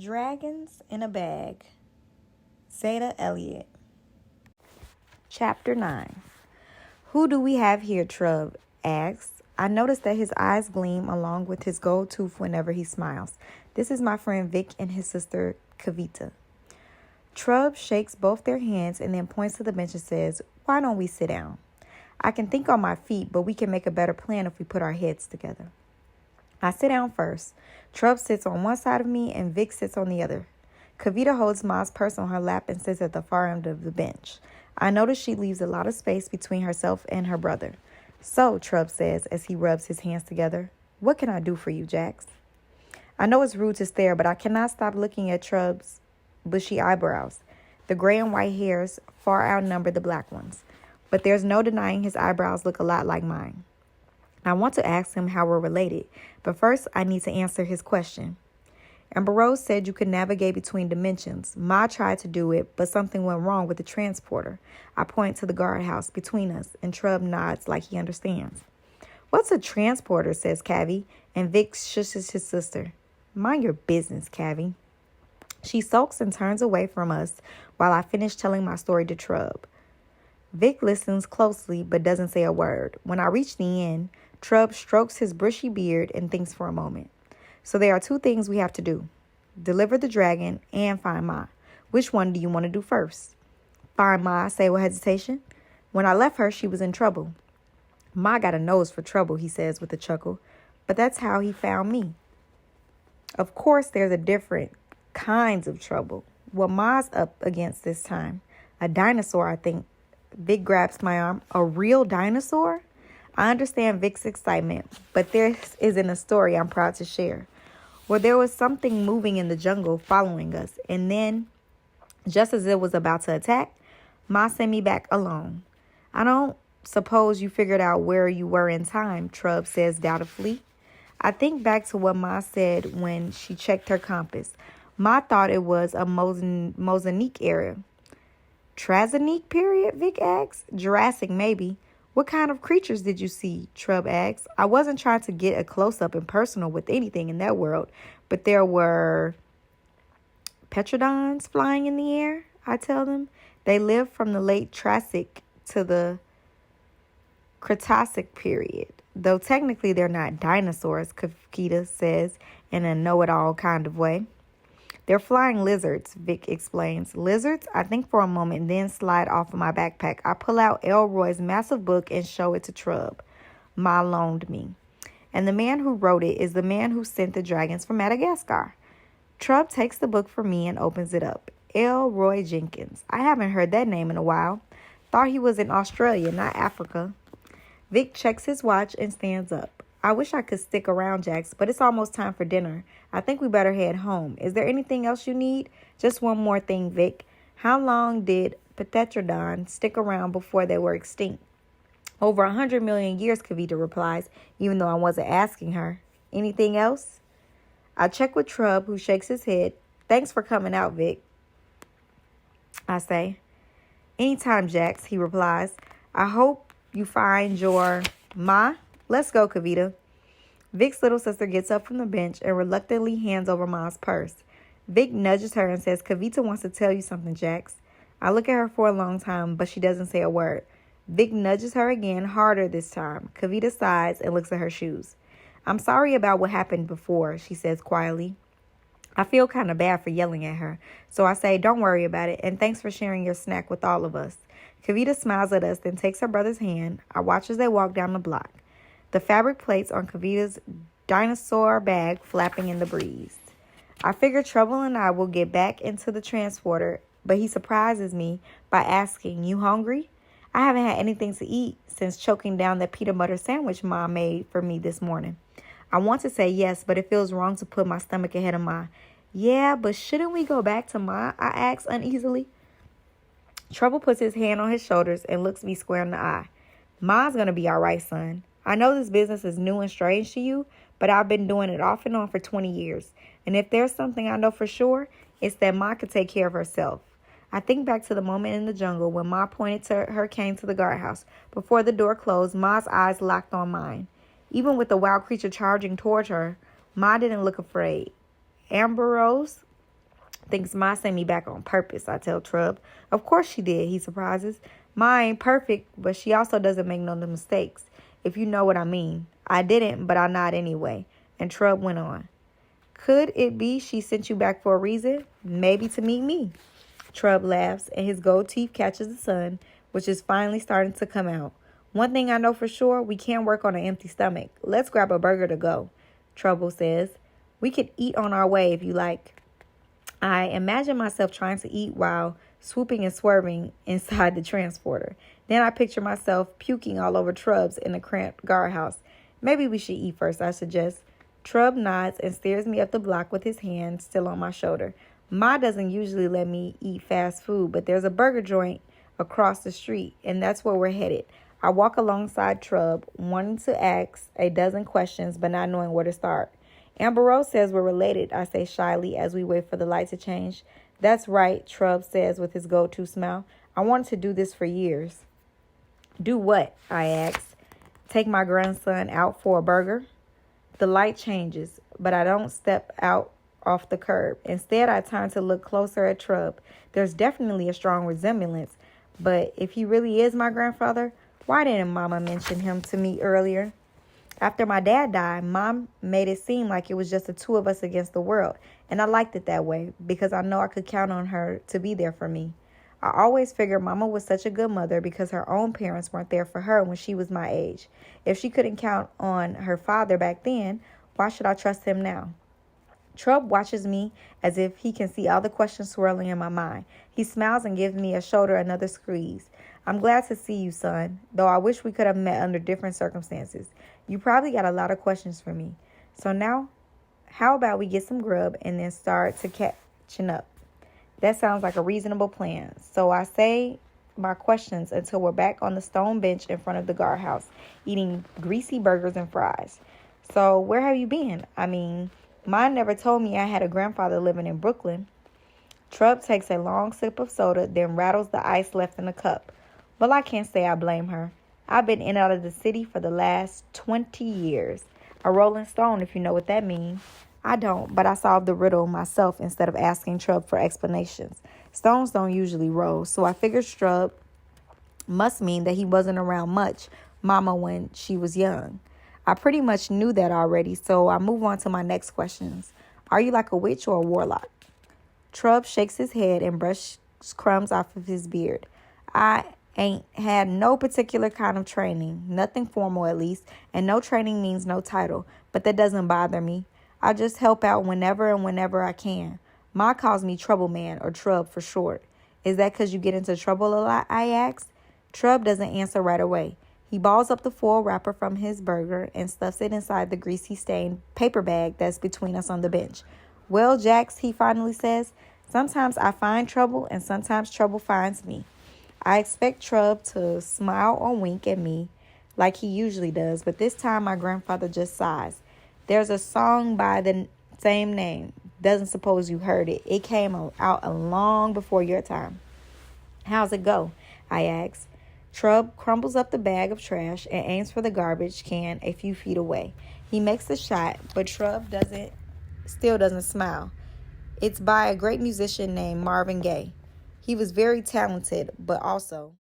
Dragons in a Bag. Zetta, Elliott. Chapter 9. Who do we have here, Trub asks. I notice that his eyes gleam along with his gold tooth whenever he smiles. This is my friend Vic and his sister Kavita. Trub shakes both their hands and then points to the bench and says, "Why don't we sit down? I can think on my feet, but we can make a better plan if we put our heads together." I sit down first. Trub sits on one side of me and Vic sits on the other. Kavita holds Ma's purse on her lap and sits at the far end of the bench. I notice she leaves a lot of space between herself and her brother. "So," Trub says as he rubs his hands together, "what can I do for you, Jax?" I know it's rude to stare, but I cannot stop looking at Trub's bushy eyebrows. The gray and white hairs far outnumber the black ones, but there's no denying his eyebrows look a lot like mine. I want to ask him how we're related, but first I need to answer his question. Amber Rose said you could navigate between dimensions. Ma tried to do it, but something went wrong with the transporter. I point to the guardhouse between us, and Trub nods like he understands. "What's a transporter?" says Cavi, and Vic shushes his sister. "Mind your business, Cavi." She sulks and turns away from us while I finish telling my story to Trub. Vic listens closely but doesn't say a word. When I reach the end, Trub strokes his bushy beard and thinks for a moment. "So there are two things we have to do. Deliver the dragon and find Ma. Which one do you want to do first?" "Find Ma," I say with hesitation. "When I left her, she was in trouble." "Ma got a nose for trouble," he says with a chuckle. "But that's how he found me." Of course, there's a different kinds of trouble. What Ma's up against this time? A dinosaur, I think. Vic grabs my arm. "A real dinosaur?" I understand Vic's excitement, but there isn't a story I'm proud to share. Well, there was something moving in the jungle following us, and then, just as it was about to attack, Ma sent me back alone. "I don't suppose you figured out where you were in time," Trub says doubtfully. I think back to what Ma said when she checked her compass. Ma thought it was a Mozambique area. Trasonique period, Vic asks. Jurassic, maybe. "What kind of creatures did you see?" Trub asks. I wasn't trying to get a close-up and personal with anything in that world, but there were petrodons flying in the air, I tell them. They lived from the late Triassic to the Cretacic period, though technically they're not dinosaurs, Kavita says in a know-it-all kind of way. "They're flying lizards," Vic explains. "Lizards?" I think for a moment, then slide off of my backpack. I pull out Elroy's massive book and show it to Trub. Ma loaned me. And the man who wrote it is the man who sent the dragons from Madagascar. Trub takes the book from me and opens it up. Elroy Jenkins. I haven't heard that name in a while. Thought he was in Australia, not Africa. Vic checks his watch and stands up. "I wish I could stick around, Jax, but it's almost time for dinner. I think we better head home. Is there anything else you need?" "Just one more thing, Vic. How long did Petrodon stick around before they were extinct?" "Over 100 million years," Kavita replies, even though I wasn't asking her. "Anything else?" I check with Trub, who shakes his head. "Thanks for coming out, Vic," I say. "Anytime, Jax," he replies. "I hope you find your Ma. Let's go, Kavita." Vic's little sister gets up from the bench and reluctantly hands over Ma's purse. Vic nudges her and says, "Kavita wants to tell you something, Jax." I look at her for a long time, but she doesn't say a word. Vic nudges her again, harder this time. Kavita sighs and looks at her shoes. "I'm sorry about what happened before," she says quietly. I feel kind of bad for yelling at her, so I say, "Don't worry about it, and thanks for sharing your snack with all of us." Kavita smiles at us, then takes her brother's hand. I watch as they walk down the block. The fabric plates on Kavita's dinosaur bag flapping in the breeze. I figure Trouble and I will get back into the transporter, but he surprises me by asking, "You hungry?" I haven't had anything to eat since choking down that peanut butter sandwich Ma made for me this morning. I want to say yes, but it feels wrong to put my stomach ahead of Ma. "Yeah, but shouldn't we go back to Ma?" I ask uneasily. Trouble puts his hand on his shoulders and looks me square in the eye. "Ma's gonna be all right, son. I know this business is new and strange to you, but I've been doing it off and on for 20 years. And if there's something I know for sure, it's that Ma can take care of herself." I think back to the moment in the jungle when Ma pointed to her cane to the guardhouse. Before the door closed, Ma's eyes locked on mine. Even with the wild creature charging towards her, Ma didn't look afraid. "Amber Rose?" Thinks Ma sent me back on purpose, I tell Trub. Of course she did, he surprises. Ma ain't perfect, but she also doesn't make no mistakes, if you know what I mean. I didn't, but I nod anyway. And Trub went on. Could it be she sent you back for a reason? Maybe to meet me. Trub laughs, and his gold teeth catches the sun, which is finally starting to come out. One thing I know for sure, we can't work on an empty stomach. Let's grab a burger to go, Trouble says. We could eat on our way if you like. I imagine myself trying to eat while swooping and swerving inside the transporter. Then I picture myself puking all over Trub's in the cramped guardhouse. Maybe we should eat first, I suggest. Trub nods and stares me up the block with his hand still on my shoulder. Ma doesn't usually let me eat fast food, but there's a burger joint across the street, and that's where we're headed. I walk alongside Trub, wanting to ask a dozen questions, but not knowing where to start. Amber Rose says we're related, I say shyly as we wait for the light to change. That's right, Trub says with his go-to smile. I wanted to do this for years. Do what? I ask. Take my grandson out for a burger? The light changes, but I don't step out off the curb. Instead, I turn to look closer at Trub. There's definitely a strong resemblance, but if he really is my grandfather, why didn't Mama mention him to me earlier? After my dad died, Mom made it seem like it was just the two of us against the world, and I liked it that way because I know I could count on her to be there for me. I always figured Mama was such a good mother because her own parents weren't there for her when she was my age. If she couldn't count on her father back then, why should I trust him now? Trub watches me as if he can see all the questions swirling in my mind. He smiles and gives me a shoulder another squeeze. I'm glad to see you, son, though I wish we could have met under different circumstances. You probably got a lot of questions for me. So now, how about we get some grub and then start to catching up? That sounds like a reasonable plan. So I say my questions until we're back on the stone bench in front of the guardhouse, eating greasy burgers and fries. So where have you been? I mean, mine never told me I had a grandfather living in Brooklyn. Trub takes a long sip of soda, then rattles the ice left in the cup. Well, I can't say I blame her. I've been in and out of the city for the last 20 years. A rolling stone, if you know what that means. I don't, but I solved the riddle myself instead of asking Trub for explanations. Stones don't usually roll, so I figured Trub must mean that he wasn't around much, Mama, when she was young. I pretty much knew that already, so I move on to my next questions. Are you like a witch or a warlock? Trub shakes his head and brushes crumbs off of his beard. I ain't had no particular kind of training, nothing formal at least, and no training means no title, but that doesn't bother me. I just help out whenever I can. Ma calls me Trouble Man or Trub for short. Is that because you get into trouble a lot, I ask? Trub doesn't answer right away. He balls up the foil wrapper from his burger and stuffs it inside the greasy stained paper bag that's between us on the bench. Well, Jax, he finally says, sometimes I find trouble and sometimes trouble finds me. I expect Trub to smile or wink at me like he usually does, but this time my grandfather just sighs. There's a song by the same name. Doesn't suppose you heard it. It came out long before your time. How's it go? I ask. Trub crumbles up the bag of trash and aims for the garbage can a few feet away. He makes the shot, but Trub still doesn't smile. It's by a great musician named Marvin Gaye. He was very talented, but also